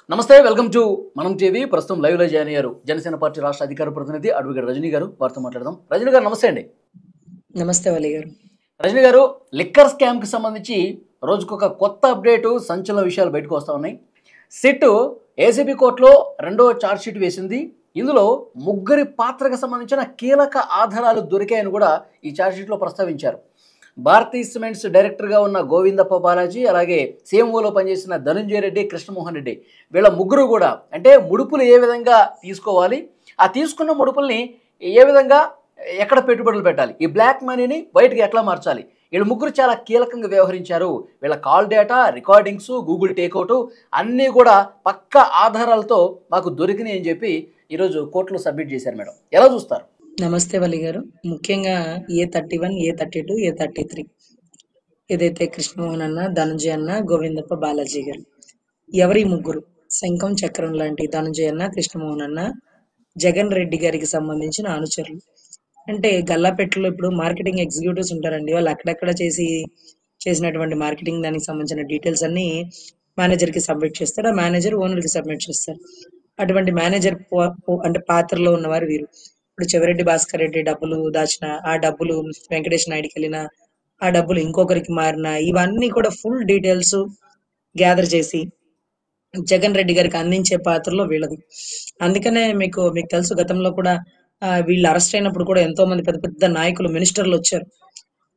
నమస్తే, welcome to మనం TV. ప్రస్తుతం లైవ్ లో జాయిన్ అయ్యారు జనసేన పార్టీ రాష్ట్ర అధికార ప్రతినిధి అడ్వకేట్ రజనీ గారు. వారితో మాట్లాడదాం. రజనీ గారు నమస్తే అండి. నమస్తే వలి గారు. రజనీ గారు, లిక్కర్ స్కామ్ కి సంబంధించి రోజుకొక కొత్త అప్డేటు, సంచలన విషయాలు బయటకు వస్తూ ఉన్నాయి. సిట్ ఏసీబీ కోర్టులో రెండో ఛార్జ్ షీట్ వేసింది. ఇందులో ముగ్గురి పాత్రకు సంబంధించిన కీలక ఆధారాలు దొరికాయని కూడా ఈ ఛార్జ్ షీట్లో ప్రస్తావించారు. భారతీ సిమెంట్స్ డైరెక్టర్గా ఉన్న గోవిందప్ప బాలాజీ, అలాగే సీఎంఓలో పనిచేసిన ధనంజయ రెడ్డి, కృష్ణమోహన్ రెడ్డి, వీళ్ళ ముగ్గురు కూడా అంటే ముడుపులు ఏ విధంగా తీసుకోవాలి, ఆ తీసుకున్న ముడుపుల్ని ఏ విధంగా ఎక్కడ పెట్టుబడులు పెట్టాలి, ఈ బ్లాక్ మనీని బయటకు ఎట్లా మార్చాలి, వీళ్ళ ముగ్గురు చాలా కీలకంగా వ్యవహరించారు. వీళ్ళ call data, recordings, Google takeout అన్నీ కూడా పక్కా ఆధారాలతో మాకు దొరికినాయి అని చెప్పి ఈరోజు కోర్టులో సబ్మిట్ చేశారు. మేడం, ఎలా చూస్తారు? నమస్తే వలి గారు. ముఖ్యంగా A31, A32, A33 ఏదైతే కృష్ణమోహన్ అన్న, ధనంజయ అన్న, గోవిందప్ప బాలాజీ గారు, ఎవరి ముగ్గురు శంఖం చక్రం లాంటి ధనంజయ అన్న, కృష్ణమోహన్ అన్న, జగన్ రెడ్డి గారికి సంబంధించిన అనుచరులు. అంటే గల్లాపెట్టలో ఇప్పుడు మార్కెటింగ్ ఎగ్జిక్యూటివ్స్ ఉంటారండి, వాళ్ళు అక్కడక్కడ చేసినటువంటి మార్కెటింగ్ దానికి సంబంధించిన డీటెయిల్స్ అన్ని మేనేజర్కి సబ్మిట్ చేస్తారు. ఆ మేనేజర్ ఓనర్కి సబ్మిట్ చేస్తారు. అటువంటి మేనేజర్ అంటే పాత్రలో ఉన్నవారు వీరు. ఇప్పుడు చెవిరెడ్డి భాస్కర్ రెడ్డి డబ్బులు దాచిన, ఆ డబ్బులు వెంకటేష్ నాయుడికి వెళ్ళిన, ఆ డబ్బులు ఇంకొకరికి మారిన, ఇవన్నీ కూడా ఫుల్ డీటెయిల్స్ గ్యాదర్ చేసి జగన్ రెడ్డి గారికి అందించే పాత్రలో వీళ్ళది. అందుకనే మీకు తెలుసు, గతంలో కూడా వీళ్ళు అరెస్ట్ అయినప్పుడు కూడా ఎంతో మంది పెద్ద పెద్ద నాయకులు, మినిస్టర్లు వచ్చారు.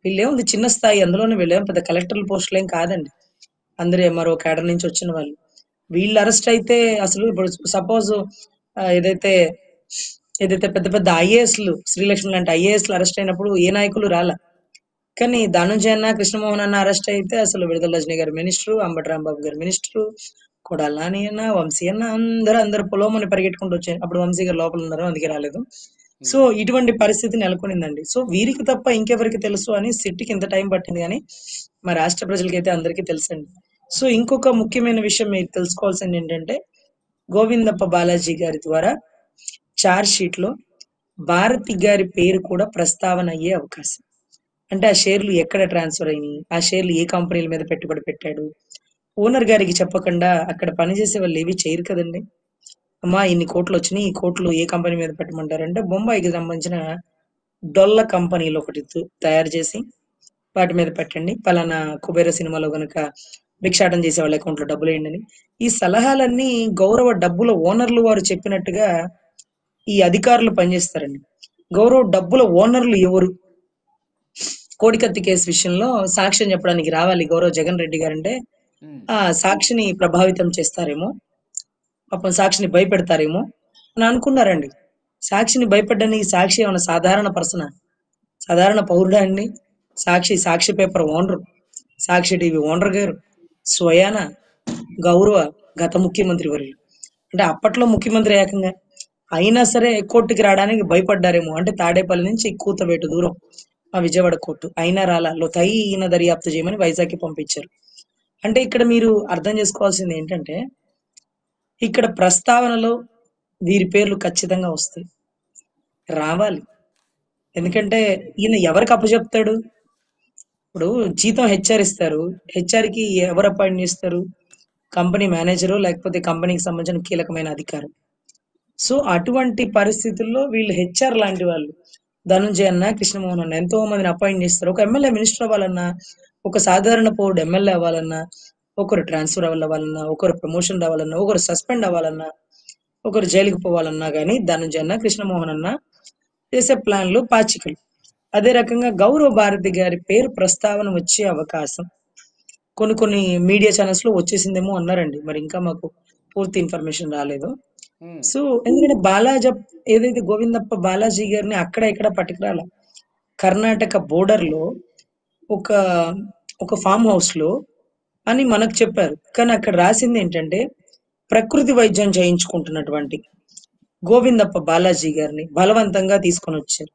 వీళ్ళేముంది చిన్న స్థాయి, అందులోనే వీళ్ళేం పెద్ద కలెక్టర్ల పోస్టులు ఏం కాదండి, అందరూ మరో కేడర్ నుంచి వచ్చిన వాళ్ళు. వీళ్ళు అరెస్ట్ అయితే అసలు ఇప్పుడు సపోజ్ ఏదైతే పెద్ద పెద్ద ఐఏఎస్లు, శ్రీలక్ష్మి లాంటి ఐఏఎస్లు అరెస్ట్ అయినప్పుడు ఏ నాయకులు రాలా. కానీ ధనుంజయ అన్న, కృష్ణమోహన్ అన్న అరెస్ట్ అయితే అసలు విడుదల రజనీ గారు మినిస్టరు, అంబటి రాంబాబు గారు మినిస్టరు, కొడాలి నాని అన్న, వంశీ అన్న, అందరూ పొలోమని పరిగెట్టుకుంటూ వచ్చారు. అప్పుడు వంశీ గారు లోపల ఉన్నారు, అందుకే రాలేదు. సో ఇటువంటి పరిస్థితి నెలకొనిందండి. సో వీరికి తప్ప ఇంకెవరికి తెలుసు అని సిట్టికి ఇంత టైం పట్టింది, కానీ మా రాష్ట్ర ప్రజలకైతే అందరికీ తెలుసండి. సో ఇంకొక ముఖ్యమైన విషయం మీరు తెలుసుకోవాల్సింది ఏంటంటే, గోవిందప్ప బాలాజీ గారి ద్వారా ఛార్జ్ షీట్ లో భారతి గారి పేరు కూడా ప్రస్తావన అయ్యే అవకాశం. అంటే ఆ షేర్లు ఎక్కడ ట్రాన్స్ఫర్ అయినాయి, ఆ షేర్లు ఏ కంపెనీల మీద పెట్టుబడి పెట్టాడు, ఓనర్ గారికి చెప్పకుండా అక్కడ పనిచేసే వాళ్ళు ఏవి చేయరు కదండి. అమ్మా ఇన్ని కోట్లు వచ్చినాయి, ఈ కోట్లు ఏ కంపెనీ మీద పెట్టమంటారంటే బొంబాయికి సంబంధించిన డొల్ల కంపెనీలు ఒకటి తయారు చేసి వాటి మీద పెట్టండి, పలానా కుబేర సినిమాలో గనక భిక్షాటం చేసే వాళ్ళ అకౌంట్లో డబ్బులు వేయండి. ఈ సలహాలన్నీ గౌరవ డబ్బుల ఓనర్లు వారు చెప్పినట్టుగా ఈ అధికారులు పనిచేస్తారండి. గౌరవ డబ్బుల ఓనర్లు ఎవరు? కోడికత్తి కేసు విషయంలో సాక్ష్యం చెప్పడానికి రావాలి గౌరవ జగన్ రెడ్డి గారంటే ఆ సాక్షిని ప్రభావితం చేస్తారేమో, పాపం సాక్షిని భయపెడతారేమో అని అనుకున్నారండి. సాక్షిని భయపెట్టడానికి సాక్షి ఏమైనా సాధారణ పర్సనా, సాధారణ పౌరుడా అండి? సాక్షి పేపర్ ఓనరు, సాక్షి టీవీ ఓనర్ గారు స్వయాన గౌరవ గత ముఖ్యమంత్రి వర్యులు, అంటే అప్పట్లో ముఖ్యమంత్రి ఏకంగా, అయినా సరే కోర్టుకి రావడానికి భయపడ్డారేమో. అంటే తాడేపల్లి నుంచి కూతవేటు దూరం ఆ విజయవాడ కోర్టు, అయినా రాలా, లోతైన దర్యాప్తు చేయమని వైజాగ్కి పంపించారు. అంటే ఇక్కడ మీరు అర్థం చేసుకోవాల్సింది ఏంటంటే, ఇక్కడ ప్రస్తావనలో వీరి పేర్లు ఖచ్చితంగా వస్తాయి, రావాలి. ఎందుకంటే ఈయన ఎవరికి అప్పచెప్తాడు? ఇప్పుడు జీతం హెచ్ఆర్ ఇస్తారు, హెచ్ఆర్కి ఎవరు అపాయింట్ చేస్తారు? కంపెనీ మేనేజరు, లేకపోతే కంపెనీకి సంబంధించిన కీలకమైన అధికారం. సో అటువంటి పరిస్థితుల్లో వీళ్ళు హెచ్ఆర్ లాంటి వాళ్ళు, ధనుంజయ అన్న, కృష్ణమోహన్ అన్న ఎంతో మందిని అపాయింట్ చేస్తారు. ఒక ఎమ్మెల్యే మినిస్టర్ అవ్వాలన్నా, ఒక సాధారణ పౌరుడు ఎమ్మెల్యే అవ్వాలన్నా, ఒకరు ట్రాన్స్ఫర్ అవ్వాలన్నా, ఒకరు ప్రమోషన్ రావాలన్నా, ఒకరు సస్పెండ్ అవ్వాలన్నా, ఒకరు జైలుకి పోవాలన్నా కానీ ధనుంజయ అన్న, కృష్ణమోహన్ అన్న చేసే ప్లాన్లు పాచికలు. అదే రకంగా గౌరవ భారతి గారి పేరు ప్రస్తావన వచ్చే అవకాశం కొన్ని మీడియా ఛానల్స్ లో వచ్చేసిందేమో అన్నారండి, మరి ఇంకా మాకు పూర్తి ఇన్ఫర్మేషన్ రాలేదు. సో ఎందుకంటే ఏదైతే గోవిందప్ప బాలాజీ గారిని అక్కడ ఇక్కడ పట్టుకురాల, కర్ణాటక బోర్డర్ లో ఒక ఫామ్ హౌస్ లో అని మనకు చెప్పారు. కానీ అక్కడ రాసింది ఏంటంటే, ప్రకృతి వైద్యం చేయించుకుంటున్నటువంటి గోవిందప్ప బాలాజీ గారిని బలవంతంగా తీసుకొని వచ్చారు.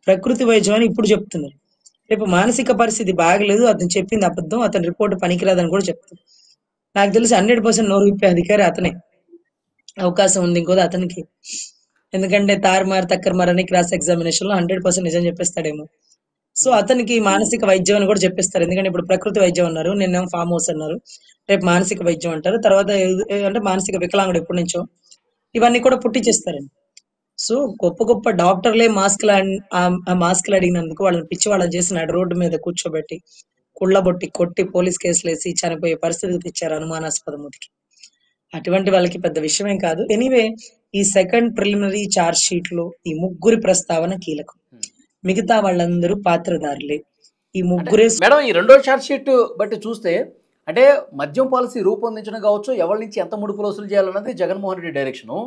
ప్రకృతి వైద్యం అని ఇప్పుడు చెప్తున్నారు, రేపు మానసిక పరిస్థితి బాగలేదు, అతను చెప్పింది అబద్ధం, అతని రిపోర్ట్ పనికిరాదని కూడా చెప్తారు. నాకు తెలిసి 100% నోరు విప్పే అధికారి అతనే, అవకాశం ఉంది ఇంకోది అతనికి. ఎందుకంటే తారుమారు తక్కరమారు అని క్రాస్ ఎగ్జామినేషన్ లో 100% నిజం చెప్పేస్తాడేమో. సో అతనికి మానసిక వైద్యం అని కూడా చెప్పిస్తారు. ఎందుకంటే ఇప్పుడు ప్రకృతి వైద్యం అన్నారు, నిన్నేమో ఫామ్ హౌస్ అన్నారు, రేపు మానసిక వైద్యం అంటారు, తర్వాత అంటే మానసిక వికలాంగుడు ఎప్పటి నుంచో ఇవన్నీ కూడా పుట్టించేస్తారండి. సో గొప్ప గొప్ప డాక్టర్లే ఆ మాస్కులు అడిగినందుకు వాళ్ళని పిచ్చి వాళ్ళని చేసి నడు రోడ్డు మీద కూర్చోబెట్టి కుళ్ళబొట్టి కొట్టి పోలీస్ కేసులు వేసి చనిపోయే పరిస్థితికి తెచ్చారు అనుమానాస్పద మృతికి. అటువంటి వాళ్ళకి పెద్ద విషయమేం కాదు. ఎనీవే, ఈ సెకండ్ ప్రిలిమినరీ చార్జ్ షీట్ లో ఈ ముగ్గురి ప్రస్తావన కీలకం. మిగతా వాళ్ళందరూ పాత్రధారులే. ఈ అంటే ముగ్గురే మేడం ఈ రెండో ఛార్జ్ షీట్ బట్టి చూస్తే అంటే మద్యం పాలసీ రూపొందించడం కావచ్చు, ఎవరి నుంచి ఎంత ముడుపులు వసూలు చేయాలన్నది జగన్మోహన్ రెడ్డి డైరెక్షను.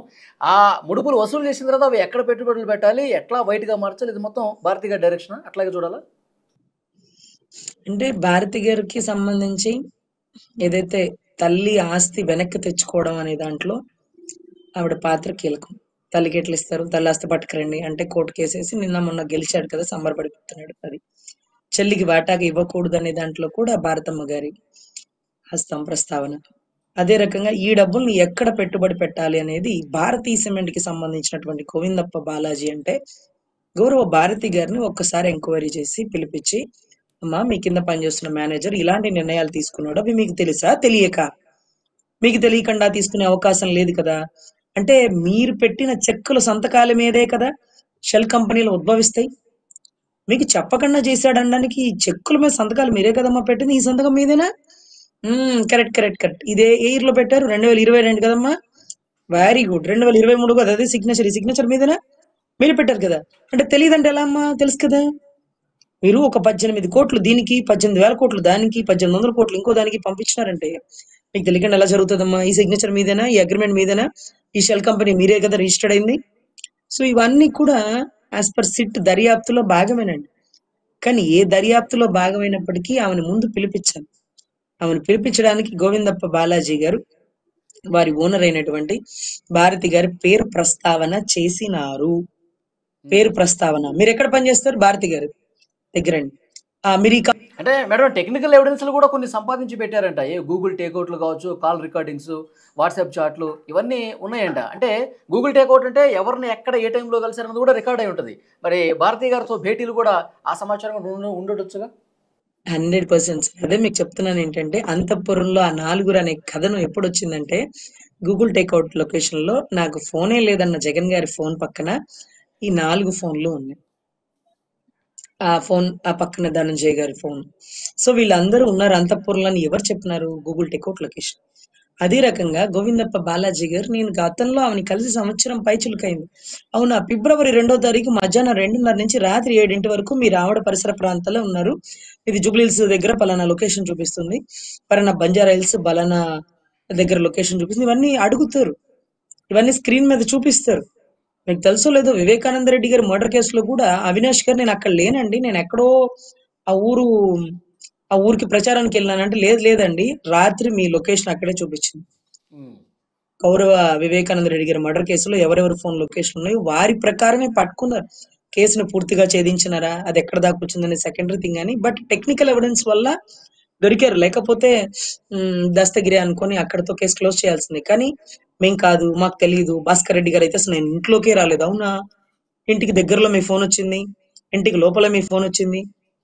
ఆ ముడుపులు వసూలు చేసిన తర్వాత అవి ఎక్కడ పెట్టుబడులు పెట్టాలి, ఎట్లా వైట్గా మార్చాలి, ఇది మొత్తం భారతి గారి డైరెక్షన్ అట్లాగే చూడాలా? అంటే భారతి గారికి సంబంధించి ఏదైతే తల్లి ఆస్తి వెనక్కి తెచ్చుకోవడం అనే దాంట్లో ఆవిడ పాత్ర కీలకం. తల్లికి ఎట్లా ఇస్తారు, తల్లి ఆస్తి పట్టుకురండి అంటే కోర్టు కేసేసి నిన్న మొన్న గెలిచాడు కదా, సంబరపడిపోతున్నాడు. అది చెల్లికి వాటాగా ఇవ్వకూడదు అనే దాంట్లో కూడా భారతమ్మ గారి హస్తం ప్రస్తావన. అదే రకంగా ఈ డబ్బుల్ని ఎక్కడ పెట్టుబడి పెట్టాలి అనేది భారతీయ సిమెంట్ కి సంబంధించినటువంటి గోవిందప్ప బాలాజీ అంటే గౌరవ భారతి గారిని ఒక్కసారి ఎంక్వైరీ చేసి పిలిపించి, అమ్మా మీ కింద పనిచేస్తున్న మేనేజర్ ఇలాంటి నిర్ణయాలు తీసుకున్నాడు, అవి మీకు తెలుసా తెలియక? మీకు తెలియకుండా తీసుకునే అవకాశం లేదు కదా. అంటే మీరు పెట్టిన చెక్కుల సంతకాల మీదే కదా షెల్ కంపెనీలు ఉద్భవిస్తాయి. మీకు చెప్పకుండా చేశాడనడానికి ఈ చెక్కుల మీద సంతకాలు మీరే కదమ్మా పెట్టింది, ఈ సంతకం మీదేనా? Correct correct correct. ఇదే ఏ ఇయర్ లో పెట్టారు? 2022 కదమ్మా. Very good. 2023 కదా, అదే సిగ్నేచర్, ఈ సిగ్నేచర్ మీదేనా? మీరు పెట్టారు కదా. అంటే తెలియదంటే ఎలా అమ్మా? తెలుసు కదా. మీరు ఒక 18 కోట్లు దీనికి, 18,000 కోట్లు దానికి, 1800 కోట్లు ఇంకో దానికి పంపించినారంటే మీకు తెలియకుండా ఎలా జరుగుతుందమ్మా? ఈ సిగ్నేచర్ మీదేనా, ఈ అగ్రిమెంట్ మీదేనా, ఈ షెల్ కంపెనీ మీరే కదా రిజిస్టర్డ్ అయింది. సో ఇవన్నీ కూడా యాజ్ పర్ సిట్ దర్యాప్తులో భాగమేనండి. కానీ ఏ దర్యాప్తులో భాగమైనప్పటికీ ఆమెను ముందు పిలిపించాలి. ఆమెను పిలిపించడానికి గోవిందప్ప బాలాజీ గారు వారి ఓనర్ అయినటువంటి భారతి గారి పేరు ప్రస్తావన చేసినారు. పేరు ప్రస్తావన. మీరు ఎక్కడ పనిచేస్తారు? భారతి గారు దగ్గరండి. మీరు అంటే మేడం టెక్నికల్ ఎవిడెన్స్లు కూడా కొన్ని సంపాదించి పెట్టారంట. ఏ గూగుల్ టేక్అవుట్లు కావచ్చు, కాల్ రికార్డింగ్స్, వాట్సాప్ చాట్లు ఇవన్నీ ఉన్నాయంట. అంటే గూగుల్ టేక్అవుట్ అంటే ఎవరిని ఎక్కడ ఏ టైంలో కలిసారన్నది కూడా రికార్డ్ అయి ఉంటుంది. మరి భారతి గారితో భేటీలు కూడా ఆ సమాచారం ఉండొచ్చుగా? 100%. అదే మీకు చెప్తున్నాను ఏంటంటే, అంతఃపురంలో ఆ నాలుగురు అనే కథను ఎప్పుడు వచ్చిందంటే, గూగుల్ టేక్అవుట్ లొకేషన్ లో నాకు ఫోనే లేదన్న జగన్ గారి ఫోన్ పక్కన ఈ 4 ఫోన్లు ఉన్నాయి. ఆ పక్కన ధనంజయ్ గారి ఫోన్. సో వీళ్ళందరూ ఉన్నారు అంతఃపురంలో అని ఎవరు చెప్పినారు? Google takeout location. అదే రకంగా గోవిందప్ప బాలాజీ గారు, నేను గతంలో ఆమెను కలిసి సంవత్సరం పైచులకైంది. అవునా, ఫిబ్రవరి 2వ తారీఖు మధ్యాహ్నం 2:30 నుంచి రాత్రి 7 వరకు మీరు ఆవిడ పరిసర ప్రాంతాల్లో ఉన్నారు. ఇది జూబ్లీహిల్స్ దగ్గర పలానా లొకేషన్ చూపిస్తుంది, పలానా బంజారా హిల్స్ బలానా దగ్గర లొకేషన్ చూపిస్తుంది. ఇవన్నీ అడుగుతారు, ఇవన్నీ స్క్రీన్ మీద చూపిస్తారు. మీకు తెలుసో లేదో, వివేకానంద రెడ్డి గారి మర్డర్ కేసులో కూడా అవినాష్ గారు నేను అక్కడ లేనండి, నేను ఎక్కడో ఆ ఊరు ఆ ఊరికి ప్రచారానికి వెళ్ళానంటే, లేదండి రాత్రి మీ లొకేషన్ అక్కడే చూపించింది. గౌరవ వివేకానంద రెడ్డి గారి మర్డర్ కేసులో ఎవరెవరి ఫోన్ లొకేషన్ ఉన్నాయో వారి ప్రకారమే పట్టుకున్నారు. కేసును పూర్తిగా ఛేదించినారా, అది ఎక్కడ దాకా వచ్చిందనే సెకండరీ థింగ్ అని, బట్ టెక్నికల్ ఎవిడెన్స్ వల్ల దొరికారు. లేకపోతే దస్తగిరి అనుకొని అక్కడతో కేసు క్లోజ్ చేయాల్సిందే. కానీ మేం కాదు, మాకు తెలియదు. భాస్కర్ రెడ్డి గారు అయితే అసలు నేను ఇంట్లోకే రాలేదు. అవునా, ఇంటికి దగ్గరలో మీ ఫోన్ వచ్చింది, ఇంటికి లోపల మీ ఫోన్ వచ్చింది,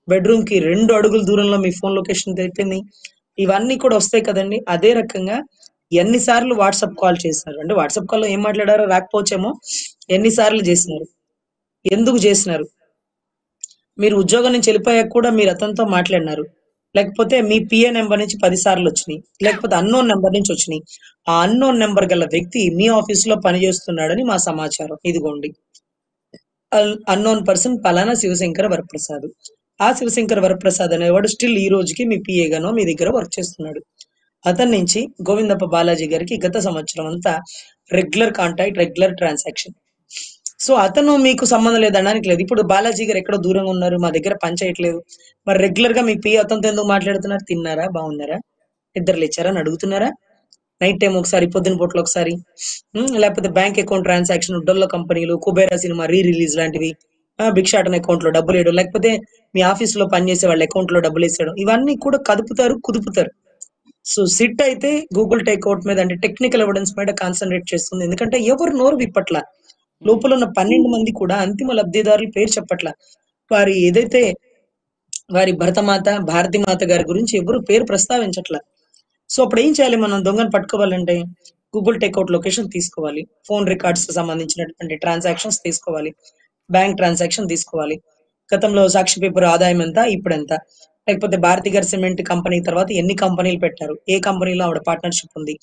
బెడ్రూమ్ కి 2 అడుగుల దూరంలో మీ ఫోన్ లొకేషన్ తెలిపింది. ఇవన్నీ కూడా వస్తాయి కదండి. అదే రకంగా ఎన్నిసార్లు వాట్సాప్ కాల్ చేసినారు అంటే, వాట్సాప్ కాల్లో ఏం మాట్లాడారో రాకపోవచ్చేమో, ఎన్నిసార్లు చేసినారు, ఎందుకు చేసినారు, మీరు ఉద్యోగం నుంచి వెళ్ళిపోయాక కూడా మీరు అతనితో మాట్లాడినారు, లేకపోతే మీ పిఏ నెంబర్ నుంచి 10 సార్లు వచ్చినాయి, లేకపోతే అన్నోన్ నెంబర్ నుంచి వచ్చినాయి. ఆ అన్నోన్ నెంబర్ గల వ్యక్తి మీ ఆఫీస్ లో పనిచేస్తున్నాడని మా సమాచారం. ఇదిగోండి, అన్నోన్ పర్సన్ పలానా శివశంకర వరప్రసాద్. ఆ శివశంకర వరప్రసాద్ అనేవాడు స్టిల్ ఈ రోజుకి మీ పిఏ గానో మీ దగ్గర వర్క్ చేస్తున్నాడు. అతని నుంచి గోవిందప్ప బాలాజీ గారికి గత సంవత్సరం అంతా regular contact, regular transaction. So అతను మీకు సంబంధం లేదనడానికి లేదు. ఇప్పుడు బాలాజీ గారు ఎక్కడో దూరంగా ఉన్నారు, మా దగ్గర పని చేయట్లేదు, మరి రెగ్యులర్ గా మీ పిఏ అతనితో ఎందుకు మాట్లాడుతున్నారు? తిన్నారా, బాగున్నారా, నిద్ర లేచారా అని అడుగుతున్నారా? నైట్ టైం ఒకసారి, పొద్దున పూటలో ఒకసారి, లేకపోతే బ్యాంక్ అకౌంట్ ట్రాన్సాక్షన్, డొల్ల కంపెనీలు, కుబేరా సినిమా రిలీజ్ లాంటివి, భిక్షాటన్ అకౌంట్ లో డబ్బులు వేయడం, లేకపోతే మీ ఆఫీస్ లో పనిచేసే వాళ్ళ అకౌంట్ లో డబ్బులు వేసేయడం, ఇవన్నీ కూడా కదుపుతారు, కుదుపుతారు. సో సిట్ అయితే గూగుల్ టేక్అవుట్ మీద అంటే టెక్నికల్ ఎవిడెన్స్ మీద కాన్సన్ట్రేట్ చేస్తుంది. ఎందుకంటే ఎవరు నోరు విప్పట్ల, లోపల ఉన్న 12 మంది కూడా అంతిమ లబ్ధిదారుల పేరు చెప్పట్ల. వారి ఏదైతే వారి భరతమాత భారతిమాత గారి గురించి ఎవరు పేరు ప్రస్తావించట్ల. సో అప్పుడు ఏం చేయాలి? మనం దొంగను పట్టుకోవాలంటే గూగుల్ టేక్అవుట్ లొకేషన్ తీసుకోవాలి, ఫోన్ రికార్డ్స్ సంబంధించినటువంటి ట్రాన్సాక్షన్స్ తీసుకోవాలి, బ్యాంక్ ట్రాన్సాక్షన్ తీసుకోవాలి, గతంలో సాక్షి పేపర్ ఆదాయం ఎంత, ఇప్పుడు ఎంత, లేకపోతే భారతి గారి సిమెంట్ కంపెనీ తర్వాత ఎన్ని కంపెనీలు పెట్టారు, ఏ కంపెనీలో ఆవిడ పార్ట్నర్షిప్ ఉంది,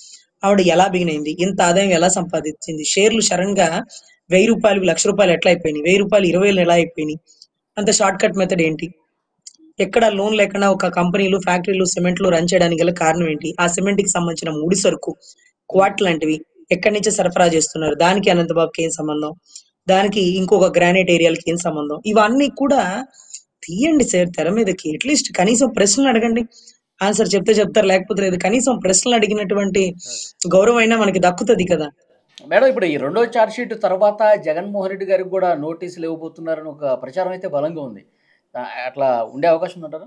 ఆవిడ ఎలా బిగిన్ అయింది, ఇంత ఆదాయం ఎలా సంపాదించింది, షేర్లు సడన్ గా ₹1000 ₹1,00,000 ఎట్లా అయిపోయినాయి, ₹1000 20,000 ఎలా అయిపోయినాయి, అంత షార్ట్ కట్ మెథడ్ ఏంటి, ఎక్కడ లోన్ లేకుండా ఒక కంపెనీలు ఫ్యాక్టరీలు సిమెంట్లు రన్ చేయడానికి గల కారణం ఏంటి, ఆ సిమెంట్ కి సంబంధించిన ముడి సరుకు క్వాట్ లాంటివి ఎక్కడి నుంచి సరఫరా చేస్తున్నారు, దానికి అనంతబాబుకి ఏం సంబంధం, దానికి ఇంకొక గ్రానైట్ ఏరియాలకి ఏం సంబంధం, ఇవన్నీ కూడా తీయండి సార్ తెర మీదకి. అట్లీస్ట్ కనీసం ప్రశ్నలు అడగండి, ఆన్సర్ చెప్తే చెప్తారు లేకపోతే లేదు. కనీసం ప్రశ్నలు అడిగినటువంటి గౌరవం అయినా మనకి దక్కుతుంది కదా. మేడం, ఇప్పుడు ఈ రెండో ఛార్జ్ షీట్ తర్వాత జగన్మోహన్ రెడ్డి గారికి కూడా నోటీసులు ఇవ్వబోతున్నారని ఒక ప్రచారం అయితే బలంగా ఉంది. అట్లా ఉండే అవకాశం ఉందంటారా?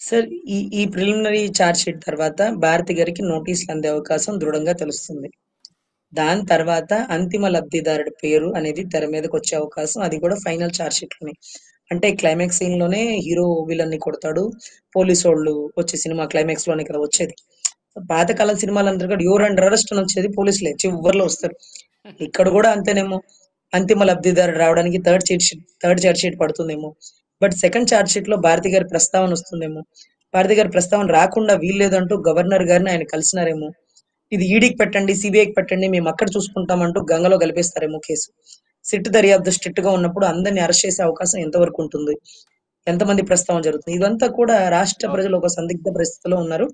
సార్ ఈ ఈ ప్రిలిమినరీ ఛార్జ్ షీట్ తర్వాత భారతి గారికి నోటీసులు అందే అవకాశం దృఢంగా తెలుస్తుంది. దాని తర్వాత అంతిమ లబ్ధిదారుడి పేరు అనేది తెర మీదకి వచ్చే అవకాశం, అది కూడా ఫైనల్ ఛార్జ్ షీట్ లోనే. అంటే క్లైమాక్స్ సీన్ లోనే హీరో విలన్ ని కొడతాడు, పోలీసు వాళ్ళు వచ్చే సినిమా క్లైమాక్స్ లోనే కదా వచ్చేది. పాతకాలం సినిమాలందరూ కూడా యువర్ అండర్ అరెస్ట్ అని వచ్చేది పోలీసులే చివరిలో వస్తారు. ఇక్కడ కూడా అంతేనేమో, అంతిమ లబ్ధిదారుడు రావడానికి థర్డ్ చార్జ్ షీట్ పడుతుందేమో. బట్ సెకండ్ చార్జ్ షీట్ లో భారతి గారి ప్రస్తావన వస్తుందేమో. భారతి గారి ప్రస్తావన రాకుండా వీల్లేదంటూ గవర్నర్ గారిని ఆయన కలిసినారేమో. ఇది ఈడీకి పెట్టండి, సిబిఐకి పెట్టండి, మేము అక్కడ చూసుకుంటామంటూ గంగలో కలిపేస్తారేమో కేసు. సిట్ దర్యాప్తు స్ట్రిక్ట్ గా ఉన్నప్పుడు అందరిని అరెస్ట్ చేసే అవకాశం ఎంతవరకు ఉంటుంది, ఎంతమంది ప్రస్తావన జరుగుతుంది, ఇదంతా కూడా రాష్ట్ర ప్రజలు ఒక సందిగ్ధ పరిస్థితిలో ఉన్నారు.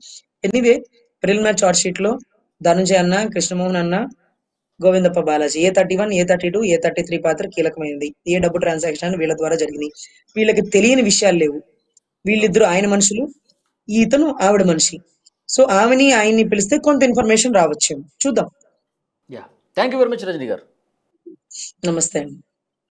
ఎనీవే, ప్రిలిమినరీ చార్జ్ షీట్ లో ధనుంజయ అన్న, కృష్ణమోహన్ అన్న, Govindappa Balaji A31 A32 A33 పాత్ర కీలకమైంది. ఏ డబ్బు ట్రాన్సాక్షన్ వీళ్ళ ద్వారా జరిగినాయి, వీళ్ళకి తెలియని విషయాలు లేవు. వీళ్ళిద్దరు ఆయన మనుషులు, ఇతను ఆవిడ మనిషి. సో ఆమెని ఆయన్ని పిలిస్తే కొంత ఇన్ఫర్మేషన్ రావచ్చేమో, చూద్దాం. Thank you very much Rajani గారు. నమస్తే అండి.